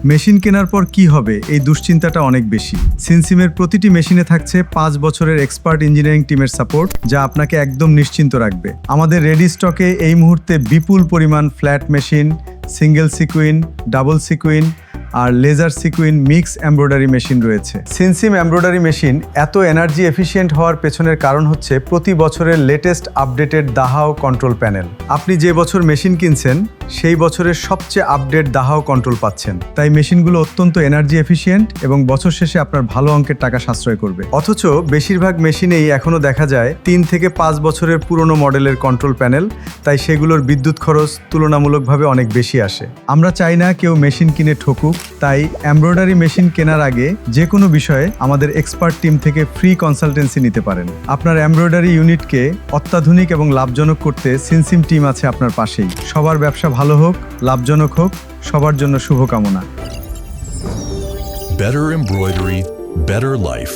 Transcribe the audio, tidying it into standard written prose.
Machine কেনার পর কি হবে এই দুশ্চিন্তাটা অনেক বেশি। সিনসিমের প্রতিটি মেশিনে থাকছে 5 বছরের এক্সপার্ট ইঞ্জিনিয়ারিং টিমের সাপোর্ট, যা আপনাকে একদম নিশ্চিন্ত রাখবে। আমাদের রেডি স্টকে এই মুহূর্তে বিপুল পরিমাণ flat machine, single sequin, double sequin আর laser sequin mix embroidery machine রয়েছে। সিনসিম এমব্রয়ডারি মেশিন এত এনার্জি এফিশিয়েন্ট হওয়ার পেছনের কারণ হচ্ছে প্রতি বছরের latest updated Dahao control panel. আপনি যে বছর মেশিন কিনছেন সেই বছরের সবচেয়ে আপডেট দাহাও কন্ট্রোল পাচ্ছেন। তাই মেশিনগুলো অত্যন্ত এনার্জি এফিশিয়েন্ট এবং বছর শেষে আপনার ভালো অঙ্কের টাকা সাশ্রয় করবে। অথচ বেশিরভাগ মেশিনেই এখনও দেখা যায় 3 থেকে 5 বছরের পুরনো মডেলের কন্ট্রোল প্যানেল, তাই সেগুলোর বিদ্যুৎ খরচ তুলনামূলকভাবে অনেক বেশি আসে। আমরা চাই না কেউ মেশিন কিনে ঠকুক, তাই এমব্রয়ডারি মেশিন কেনার আগে যে কোনো বিষয়ে আমাদের এক্সপার্ট টিম থেকে ফ্রি কনসালটেন্সি নিতে পারেন। আপনার এমব্রয়ডারি ইউনিটকে অত্যাধুনিক এবং লাভজনক করতে সিনসিম টিম আছে আপনার পাশেই। সবার ব্যবসা ভালো হোক, লাভজনক হোক, সবার জন্য শুভকামনা। Better embroidery, better life.